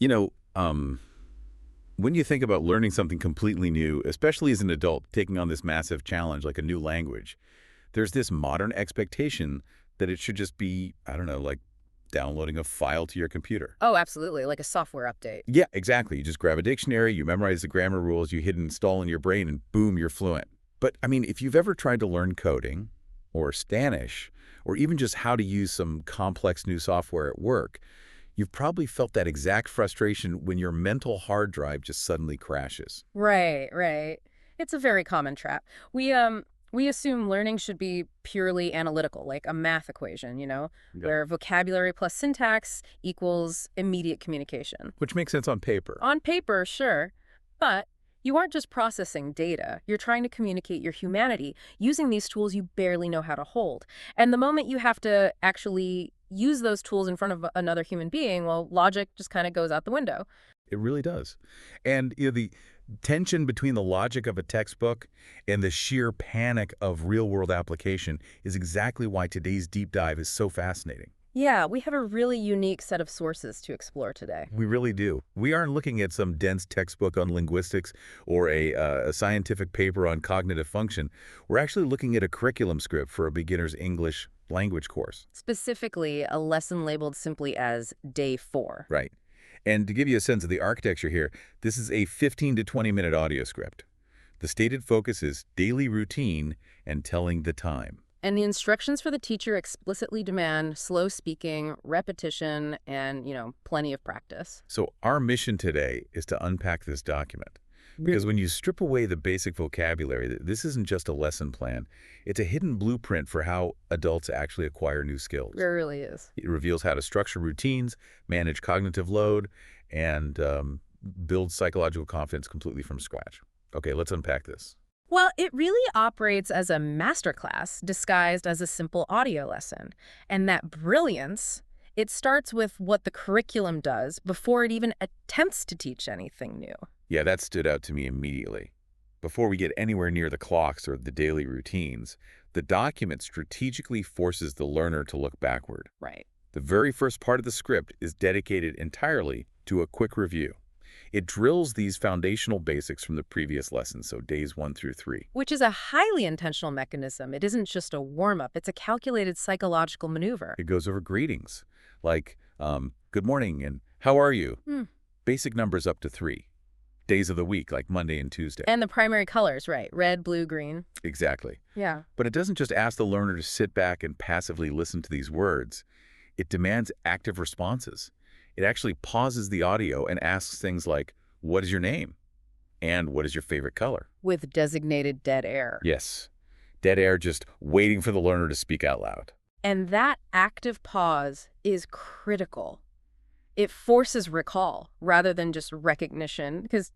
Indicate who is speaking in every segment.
Speaker 1: You know, um, when you think about learning something completely new, especially as an adult taking on this massive challenge like a new language, there's this modern expectation that it should just be, I don't know, like downloading a file to your computer.
Speaker 2: Oh, absolutely, like a software update.
Speaker 1: Yeah, exactly. You just grab a dictionary, you memorize the grammar rules, you hit install in your brain, and boom, you're fluent. But, I mean, if you've ever tried to learn coding or Spanish, or even just how to use some complex new software at work, you've probably felt that exact frustration when your mental hard drive just suddenly crashes.
Speaker 2: Right, right. It's a very common trap. We assume learning should be purely analytical, like a math equation,
Speaker 1: Yeah.
Speaker 2: where vocabulary plus syntax equals immediate communication.
Speaker 1: Which makes sense on paper.
Speaker 2: On paper, sure, but you aren't just processing data. You're trying to communicate your humanity using these tools you barely know how to hold. And the moment you have to actually use those tools in front of another human being, well, logic just kind of goes out the window.
Speaker 1: It really does. And the tension between the logic of a textbook and the sheer panic of real-world application is exactly why today's deep dive is so fascinating.
Speaker 2: Yeah, we have a really unique set of sources to explore today.
Speaker 1: We really do. We aren't looking at some dense textbook on linguistics or a scientific paper on cognitive function. We're actually looking at a curriculum script for a beginner's English language course.
Speaker 2: Specifically, a lesson labeled simply as Day 4.
Speaker 1: Right. And to give you a sense of the architecture here, this is a 15 to 20-minute audio script. The stated focus is daily routine and telling the time.
Speaker 2: And the instructions for the teacher explicitly demand slow speaking, repetition, and, plenty of practice.
Speaker 1: So our mission today is to unpack this document. Because when you strip away the basic vocabulary, this isn't just a lesson plan. It's a hidden blueprint for how adults actually acquire new skills.
Speaker 2: It really is.
Speaker 1: It reveals how to structure routines, manage cognitive load, and build psychological confidence completely from scratch. Okay, let's unpack this.
Speaker 2: Well, it really operates as a masterclass disguised as a simple audio lesson. And that brilliance, it starts with what the curriculum does before it even attempts to teach anything new.
Speaker 1: Yeah, that stood out to me immediately. Before we get anywhere near the clocks or the daily routines, the document strategically forces the learner to look backward.
Speaker 2: Right.
Speaker 1: The very first part of the script is dedicated entirely to a quick review. It drills these foundational basics from the previous lessons, so days 1 through 3.
Speaker 2: Which is a highly intentional mechanism. It isn't just a warm-up. It's a calculated psychological maneuver.
Speaker 1: It goes over greetings, like good morning and how are you? Basic numbers up to 3. Days of the week, like Monday and Tuesday.
Speaker 2: And the primary colors, right? Red, blue, green.
Speaker 1: Exactly.
Speaker 2: Yeah.
Speaker 1: But it doesn't just ask the learner to sit back and passively listen to these words. It demands active responses. It actually pauses the audio and asks things like, what is your name? And what is your favorite color?
Speaker 2: With designated dead air.
Speaker 1: Yes. Dead air, just waiting for the learner to speak out loud.
Speaker 2: And that active pause is critical. It forces recall rather than just recognition because,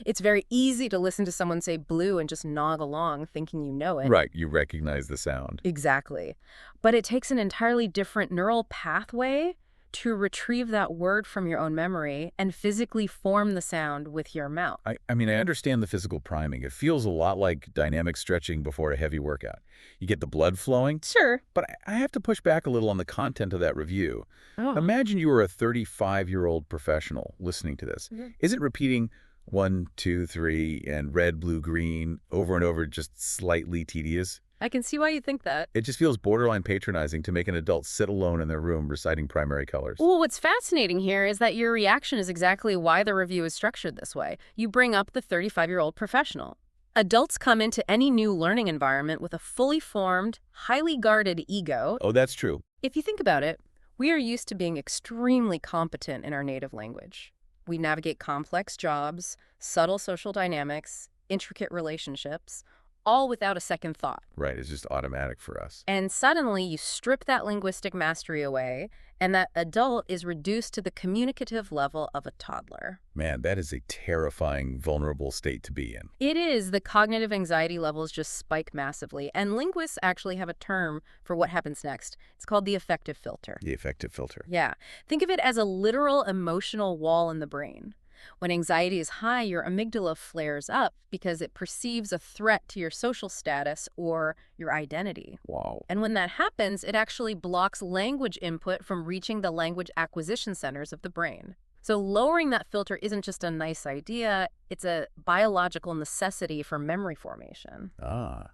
Speaker 2: it's very easy to listen to someone say blue and just nod along thinking you know it.
Speaker 1: Right, you recognize the sound.
Speaker 2: Exactly. But it takes an entirely different neural pathway to retrieve that word from your own memory and physically form the sound with your mouth.
Speaker 1: I mean, I understand the physical priming. It feels a lot like dynamic stretching before a heavy workout. You get the blood flowing.
Speaker 2: Sure.
Speaker 1: But I have to push back a little on the content of that review.
Speaker 2: Oh.
Speaker 1: Imagine you were a 35-year-old professional listening to this. Isn't repeating 1, 2, 3 and red, blue, green over and over just slightly tedious?
Speaker 2: I can see why you think that.
Speaker 1: It just feels borderline patronizing to make an adult sit alone in their room reciting primary colors.
Speaker 2: Well, what's fascinating here is that your reaction is exactly why the review is structured this way. You bring up the 35-year-old professional. Adults come into any new learning environment with a fully formed, highly guarded ego.
Speaker 1: Oh, that's true.
Speaker 2: If you think about it, we are used to being extremely competent in our native language. We navigate complex jobs, subtle social dynamics, intricate relationships, all without a second thought.
Speaker 1: Right, it's just automatic for us.
Speaker 2: And suddenly you strip that linguistic mastery away, and that adult is reduced to the communicative level of a toddler.
Speaker 1: Man, that is a terrifying, vulnerable state to be in.
Speaker 2: It is. The cognitive anxiety levels just spike massively, and linguists actually have a term for what happens next. It's called the affective filter.
Speaker 1: The affective filter.
Speaker 2: Yeah. Think of it as a literal emotional wall in the brain. When anxiety is high, your amygdala flares up because it perceives a threat to your social status or your identity.
Speaker 1: Wow.
Speaker 2: And when that happens, it actually blocks language input from reaching the language acquisition centers of the brain. So lowering that filter isn't just a nice idea, it's a biological necessity for memory formation.
Speaker 1: Ah.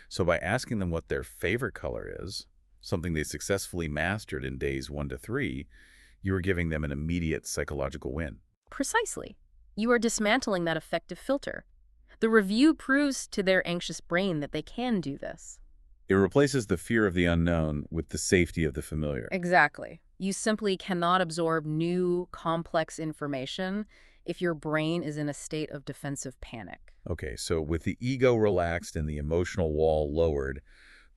Speaker 1: So by asking them what their favorite color is, something they successfully mastered in days 1 to 3, you are giving them an immediate psychological win.
Speaker 2: Precisely. You are dismantling that effective filter. The review proves to their anxious brain that they can do this.
Speaker 1: It replaces the fear of the unknown with the safety of the familiar.
Speaker 2: Exactly. You simply cannot absorb new, complex information if your brain is in a state of defensive panic.
Speaker 1: Okay, so with the ego relaxed and the emotional wall lowered,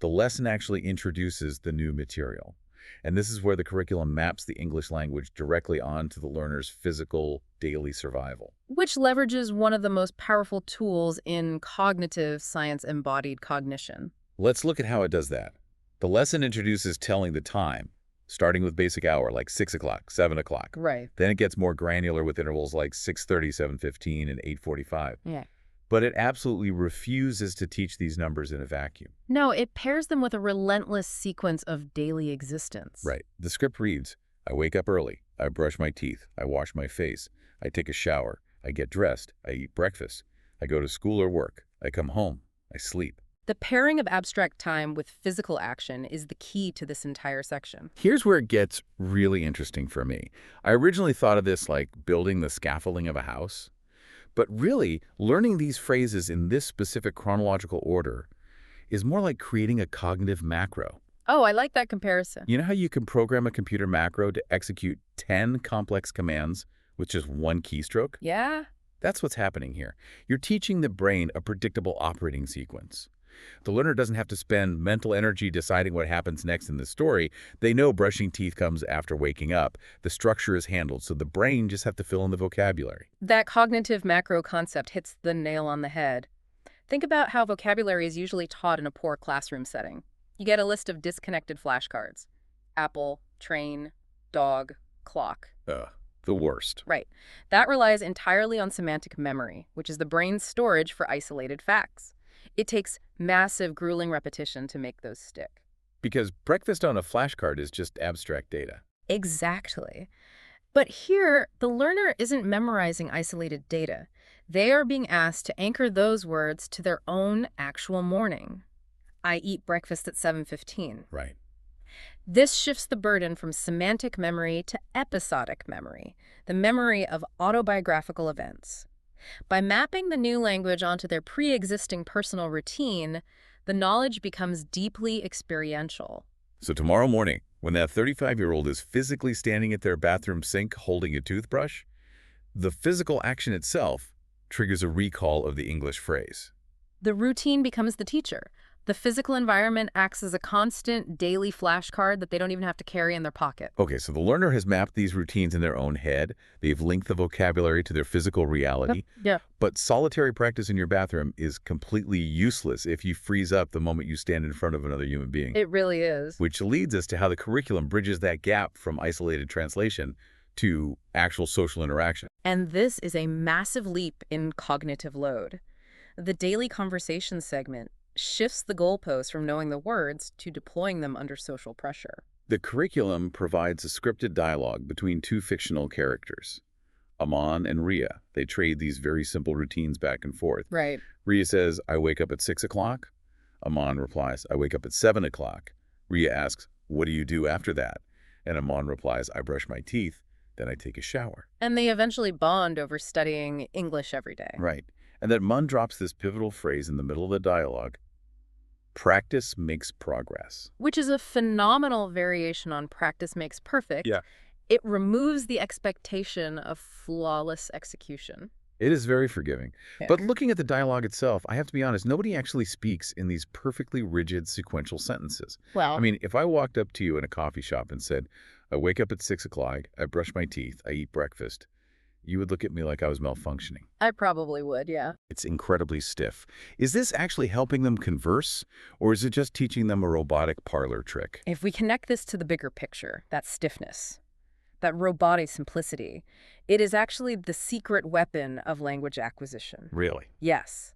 Speaker 1: the lesson actually introduces the new material. And this is where the curriculum maps the English language directly onto the learner's physical, daily survival.
Speaker 2: Which leverages one of the most powerful tools in cognitive science embodied cognition.
Speaker 1: Let's look at how it does that. The lesson introduces telling the time, starting with basic hour like 6 o'clock, 7 o'clock.
Speaker 2: Right.
Speaker 1: Then it gets more granular with intervals like 6:30, 7:15, and 8:45.
Speaker 2: Yeah.
Speaker 1: But it absolutely refuses to teach these numbers in a vacuum.
Speaker 2: No, it pairs them with a relentless sequence of daily existence.
Speaker 1: Right. The script reads, I wake up early, I brush my teeth, I wash my face, I take a shower, I get dressed, I eat breakfast, I go to school or work, I come home, I sleep.
Speaker 2: The pairing of abstract time with physical action is the key to this entire section.
Speaker 1: Here's where it gets really interesting for me. I originally thought of this like building the scaffolding of a house. But really, learning these phrases in this specific chronological order is more like creating a cognitive macro.
Speaker 2: Oh, I like that comparison.
Speaker 1: You know how you can program a computer macro to execute 10 complex commands with just one keystroke?
Speaker 2: Yeah?
Speaker 1: That's what's happening here. You're teaching the brain a predictable operating sequence. The learner doesn't have to spend mental energy deciding what happens next in the story. They know brushing teeth comes after waking up. The structure is handled, so the brain just has to fill in the vocabulary.
Speaker 2: That cognitive macro concept hits the nail on the head. Think about how vocabulary is usually taught in a poor classroom setting. You get a list of disconnected flashcards. Apple, train, dog, clock.
Speaker 1: The worst.
Speaker 2: Right. That relies entirely on semantic memory, which is the brain's storage for isolated facts. It takes massive, grueling repetition to make those stick.
Speaker 1: Because breakfast on a flashcard is just abstract data.
Speaker 2: Exactly. But here, the learner isn't memorizing isolated data. They are being asked to anchor those words to their own actual morning. I eat breakfast at 7:15.
Speaker 1: Right.
Speaker 2: This shifts the burden from semantic memory to episodic memory, the memory of autobiographical events. By mapping the new language onto their pre-existing personal routine, the knowledge becomes deeply experiential.
Speaker 1: So tomorrow morning, when that 35-year-old is physically standing at their bathroom sink holding a toothbrush, the physical action itself triggers a recall of the English phrase.
Speaker 2: The routine becomes the teacher. The physical environment acts as a constant daily flashcard that they don't even have to carry in their pocket.
Speaker 1: Okay, so the learner has mapped these routines in their own head. They've linked the vocabulary to their physical reality.
Speaker 2: Yeah.
Speaker 1: But solitary practice in your bathroom is completely useless if you freeze up the moment you stand in front of another human being.
Speaker 2: It really is.
Speaker 1: Which leads us to how the curriculum bridges that gap from isolated translation to actual social interaction.
Speaker 2: And this is a massive leap in cognitive load. The daily conversation segment shifts the goalpost from knowing the words to deploying them under social pressure.
Speaker 1: The curriculum provides a scripted dialogue between two fictional characters, Aman and Ria. They trade these very simple routines back and forth.
Speaker 2: Right.
Speaker 1: Ria says, I wake up at 6 o'clock. Aman replies, I wake up at 7 o'clock. Ria asks, what do you do after that? And Aman replies, I brush my teeth, then I take a shower.
Speaker 2: And they eventually bond over studying English every day.
Speaker 1: Right. And then Aman drops this pivotal phrase in the middle of the dialogue, practice makes progress.
Speaker 2: Which is a phenomenal variation on practice makes perfect.
Speaker 1: Yeah.
Speaker 2: It removes the expectation of flawless execution.
Speaker 1: It is very forgiving.
Speaker 2: Yeah.
Speaker 1: But looking at the dialogue itself, I have to be honest, nobody actually speaks in these perfectly rigid sequential sentences.
Speaker 2: Well,
Speaker 1: I mean, if I walked up to you in a coffee shop and said, I wake up at 6 o'clock, I brush my teeth, I eat breakfast, you would look at me like I was malfunctioning.
Speaker 2: I probably would, yeah.
Speaker 1: It's incredibly stiff. Is this actually helping them converse, or is it just teaching them a robotic parlor trick?
Speaker 2: If we connect this to the bigger picture, that stiffness, that robotic simplicity, it is actually the secret weapon of language acquisition.
Speaker 1: Really?
Speaker 2: Yes.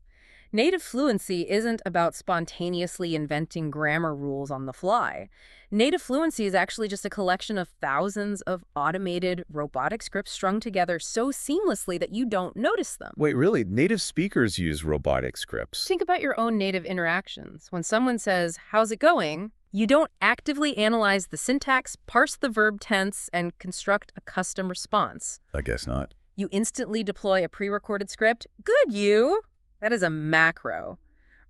Speaker 2: Native fluency isn't about spontaneously inventing grammar rules on the fly. Native fluency is actually just a collection of thousands of automated robotic scripts strung together so seamlessly that you don't notice them.
Speaker 1: Wait, really? Native speakers use robotic scripts?
Speaker 2: Think about your own native interactions. When someone says, "How's it going?" you don't actively analyze the syntax, parse the verb tense, and construct a custom response.
Speaker 1: I guess not.
Speaker 2: You instantly deploy a pre-recorded script. Good, you! That is a macro.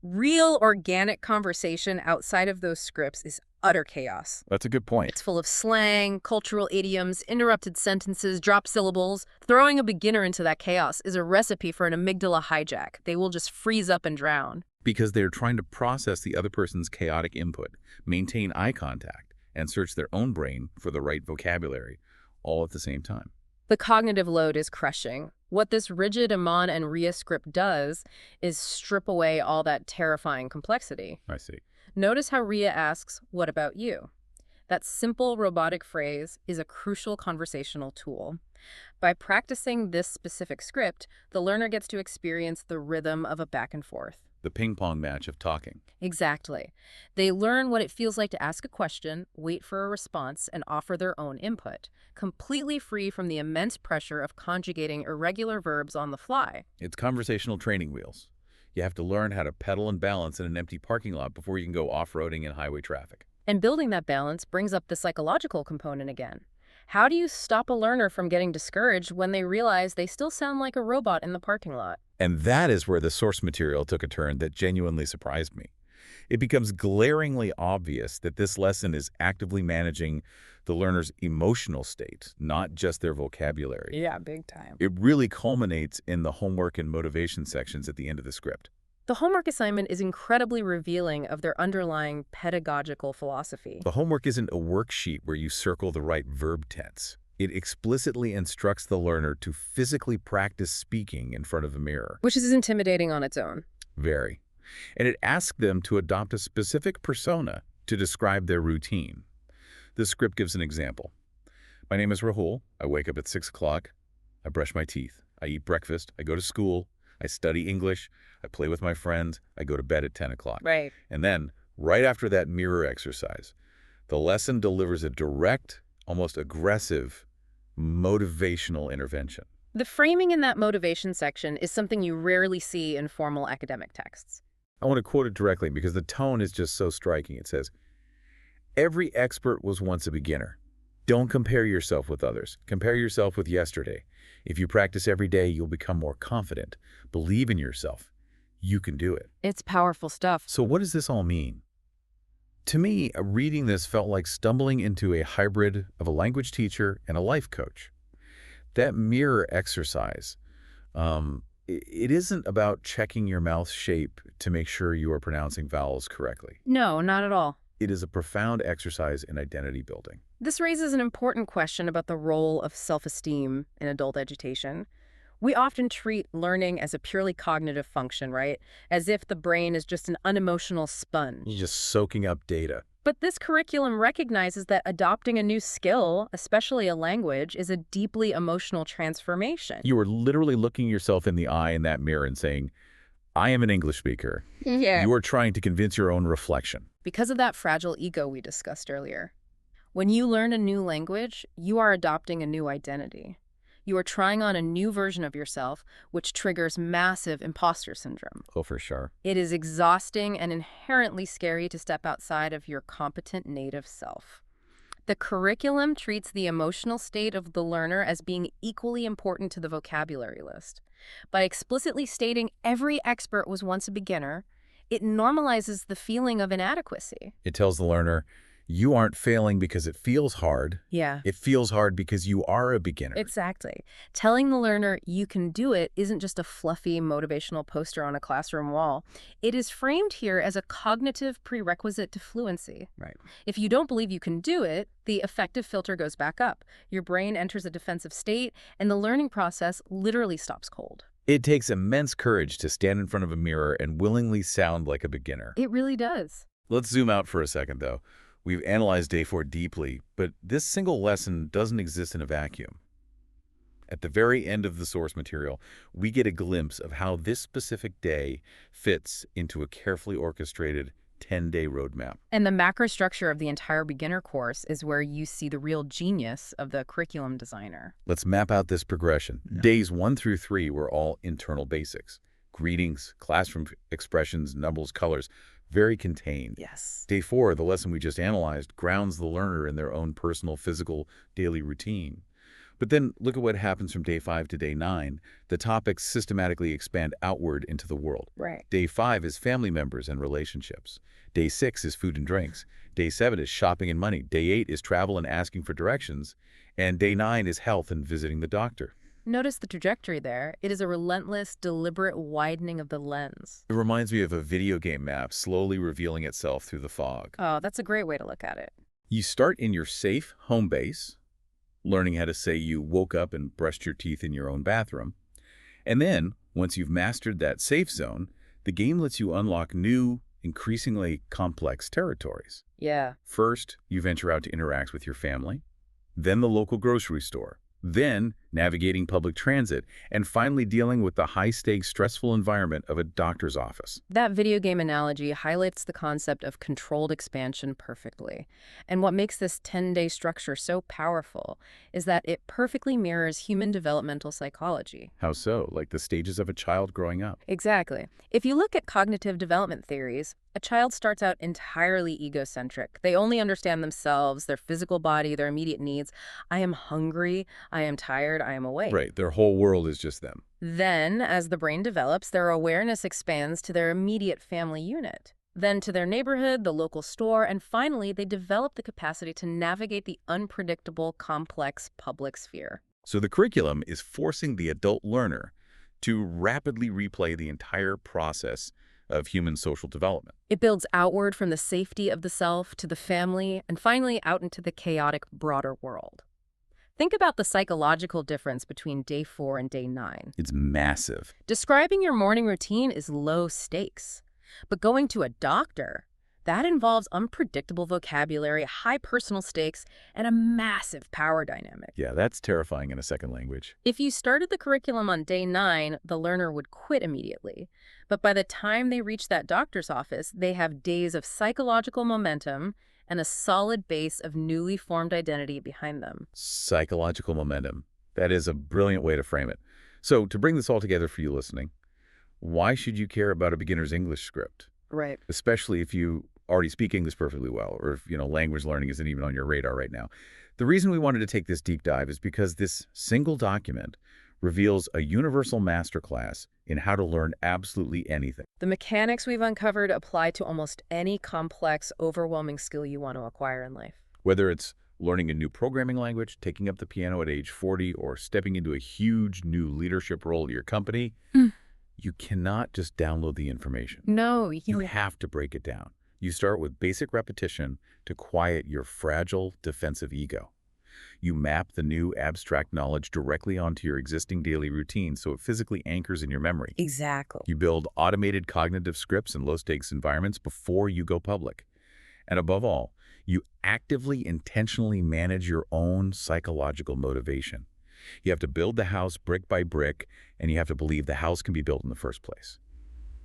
Speaker 2: Real organic conversation outside of those scripts is utter chaos.
Speaker 1: That's a good point.
Speaker 2: It's full of slang, cultural idioms, interrupted sentences, drop syllables. Throwing a beginner into that chaos is a recipe for an amygdala hijack. They will just freeze up and drown.
Speaker 1: Because they're trying to process the other person's chaotic input, maintain eye contact, and search their own brain for the right vocabulary, all at the same time.
Speaker 2: The cognitive load is crushing. What this rigid Amon and Ria script does is strip away all that terrifying complexity.
Speaker 1: I see.
Speaker 2: Notice how Ria asks, "What about you?" That simple robotic phrase is a crucial conversational tool. By practicing this specific script, the learner gets to experience the rhythm of a back and forth.
Speaker 1: The ping-pong match of talking.
Speaker 2: Exactly. They learn what it feels like to ask a question, wait for a response, and offer their own input, completely free from the immense pressure of conjugating irregular verbs on the fly.
Speaker 1: It's conversational training wheels. You have to learn how to pedal and balance in an empty parking lot before you can go off-roading in highway traffic.
Speaker 2: And building that balance brings up the psychological component again. How do you stop a learner from getting discouraged when they realize they still sound like a robot in the parking lot?
Speaker 1: And that is where the source material took a turn that genuinely surprised me. It becomes glaringly obvious that this lesson is actively managing the learner's emotional state, not just their vocabulary.
Speaker 2: Yeah, big time.
Speaker 1: It really culminates in the homework and motivation sections at the end of the script.
Speaker 2: The homework assignment is incredibly revealing of their underlying pedagogical philosophy.
Speaker 1: The homework isn't a worksheet where you circle the right verb tense. It explicitly instructs the learner to physically practice speaking in front of a mirror.
Speaker 2: Which is intimidating on its own.
Speaker 1: Very. And it asks them to adopt a specific persona to describe their routine. This script gives an example. My name is Rahul. I wake up at 6 o'clock. I brush my teeth. I eat breakfast. I go to school. I study English. I play with my friends. I go to bed at 10 o'clock.
Speaker 2: Right.
Speaker 1: And then, right after that mirror exercise, the lesson delivers a direct, almost aggressive, motivational intervention.
Speaker 2: The framing in that motivation section is something you rarely see in formal academic texts.
Speaker 1: I want to quote it directly because the tone is just so striking. It says, "Every expert was once a beginner. Don't compare yourself with others. Compare yourself with yesterday. If you practice every day, you'll become more confident. Believe in yourself. You can do it."
Speaker 2: It's powerful stuff.
Speaker 1: So what does this all mean? To me, reading this felt like stumbling into a hybrid of a language teacher and a life coach. That mirror exercise, it isn't about checking your mouth shape to make sure you are pronouncing vowels correctly.
Speaker 2: No, not at all.
Speaker 1: It is a profound exercise in identity building.
Speaker 2: This raises an important question about the role of self-esteem in adult education. We often treat learning as a purely cognitive function, right? As if the brain is just an unemotional sponge.
Speaker 1: You're just soaking up data.
Speaker 2: But this curriculum recognizes that adopting a new skill, especially a language, is a deeply emotional transformation.
Speaker 1: You are literally looking yourself in the eye in that mirror and saying, "I am an English speaker."
Speaker 2: Yeah.
Speaker 1: You are trying to convince your own reflection.
Speaker 2: Because of that fragile ego we discussed earlier. When you learn a new language, you are adopting a new identity. You are trying on a new version of yourself, which triggers massive imposter syndrome.
Speaker 1: Oh, for sure.
Speaker 2: It is exhausting and inherently scary to step outside of your competent native self. The curriculum treats the emotional state of the learner as being equally important to the vocabulary list. By explicitly stating every expert was once a beginner, it normalizes the feeling of inadequacy.
Speaker 1: It tells the learner, you aren't failing because it feels hard.
Speaker 2: Yeah.
Speaker 1: It feels hard because you are a beginner.
Speaker 2: Exactly. Telling the learner you can do it isn't just a fluffy motivational poster on a classroom wall. It is framed here as a cognitive prerequisite to fluency.
Speaker 1: Right.
Speaker 2: If you don't believe you can do it, the affective filter goes back up. Your brain enters a defensive state, and the learning process literally stops cold.
Speaker 1: It takes immense courage to stand in front of a mirror and willingly sound like a beginner.
Speaker 2: It really does.
Speaker 1: Let's zoom out for a second, though. We've analyzed Day 4 deeply, but this single lesson doesn't exist in a vacuum. At the very end of the source material, we get a glimpse of how this specific day fits into a carefully orchestrated 10-day roadmap.
Speaker 2: And the macro structure of the entire beginner course is where you see the real genius of the curriculum designer.
Speaker 1: Let's map out this progression. Days 1 through 3 were all internal basics. Greetings, classroom expressions, numbers, colors, very contained.
Speaker 2: Yes.
Speaker 1: Day 4, the lesson we just analyzed, grounds the learner in their own personal, physical, daily routine. But then look at what happens from day 5 to day 9. The topics systematically expand outward into the world.
Speaker 2: Right.
Speaker 1: Day 5 is family members and relationships. Day 6 is food and drinks. Day 7 is shopping and money. Day 8 is travel and asking for directions. And day 9 is health and visiting the doctor.
Speaker 2: Notice the trajectory there. It is a relentless, deliberate widening of the lens.
Speaker 1: It reminds me of a video game map slowly revealing itself through the fog.
Speaker 2: Oh, that's a great way to look at it.
Speaker 1: You start in your safe home base, learning how to say you woke up and brushed your teeth in your own bathroom. And then, once you've mastered that safe zone, the game lets you unlock new, increasingly complex territories.
Speaker 2: Yeah.
Speaker 1: First, you venture out to interact with your family, then the local grocery store, then navigating public transit, and finally dealing with the high-stakes, stressful environment of a doctor's office.
Speaker 2: That video game analogy highlights the concept of controlled expansion perfectly. And what makes this 10-day structure so powerful is that it perfectly mirrors human developmental psychology.
Speaker 1: How so? Like the stages of a child growing up.
Speaker 2: Exactly. If you look at cognitive development theories, a child starts out entirely egocentric. They only understand themselves, their physical body, their immediate needs. I am hungry, I am tired, I am awake.
Speaker 1: Right, their whole world is just them.
Speaker 2: Then, as the brain develops, their awareness expands to their immediate family unit, then to their neighborhood, the local store, and finally, they develop the capacity to navigate the unpredictable, complex public sphere.
Speaker 1: So the curriculum is forcing the adult learner to rapidly replay the entire process of human social development.
Speaker 2: It builds outward from the safety of the self to the family, and finally out into the chaotic, broader world. Think about the psychological difference between day 4 and day 9.
Speaker 1: It's massive.
Speaker 2: Describing your morning routine is low stakes. But going to a doctor, that involves unpredictable vocabulary, high personal stakes, and a massive power dynamic.
Speaker 1: Yeah, that's terrifying in a second language.
Speaker 2: If you started the curriculum on day 9, the learner would quit immediately. But by the time they reach that doctor's office, they have days of psychological momentum and a solid base of newly formed identity behind them.
Speaker 1: Psychological momentum. That is a brilliant way to frame it. So to bring this all together for you listening, why should you care about a beginner's English script?
Speaker 2: Right.
Speaker 1: Especially if you already speak English perfectly well, or if, language learning isn't even on your radar right now. The reason we wanted to take this deep dive is because this single document reveals a universal masterclass in how to learn absolutely anything.
Speaker 2: The mechanics we've uncovered apply to almost any complex, overwhelming skill you want to acquire in life.
Speaker 1: Whether it's learning a new programming language, taking up the piano at age 40, or stepping into a huge new leadership role at your company, you cannot just download the information.
Speaker 2: No,
Speaker 1: You have to break it down. You start with basic repetition to quiet your fragile defensive ego. You map the new abstract knowledge directly onto your existing daily routine so it physically anchors in your memory.
Speaker 2: Exactly.
Speaker 1: You build automated cognitive scripts in low-stakes environments before you go public. And above all, you actively, intentionally manage your own psychological motivation. You have to build the house brick by brick, and you have to believe the house can be built in the first place.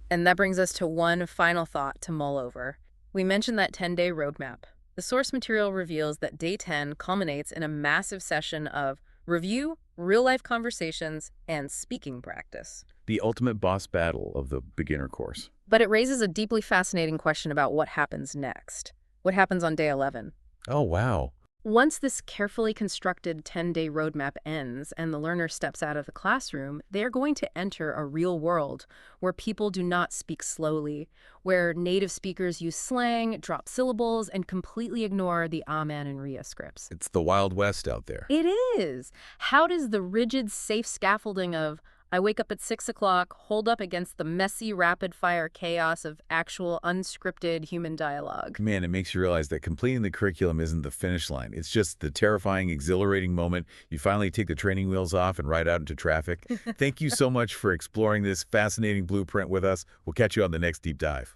Speaker 2: And that brings us to one final thought to mull over. We mentioned that 10-day roadmap. The source material reveals that day 10 culminates in a massive session of review, real-life conversations, and speaking practice.
Speaker 1: The ultimate boss battle of the beginner course.
Speaker 2: But it raises a deeply fascinating question about what happens next. What happens on day 11?
Speaker 1: Oh, wow.
Speaker 2: Once this carefully constructed 10-day roadmap ends and the learner steps out of the classroom, they are going to enter a real world where people do not speak slowly, where native speakers use slang, drop syllables, and completely ignore the Amen and Ria scripts.
Speaker 1: It's the Wild West out there.
Speaker 2: It is. How does the rigid, safe scaffolding of I wake up at 6 o'clock hold up against the messy, rapid-fire chaos of actual unscripted human dialogue?
Speaker 1: Man, it makes you realize that completing the curriculum isn't the finish line. It's just the terrifying, exhilarating moment you finally take the training wheels off and ride out into traffic. Thank you so much for exploring this fascinating blueprint with us. We'll catch you on the next deep dive.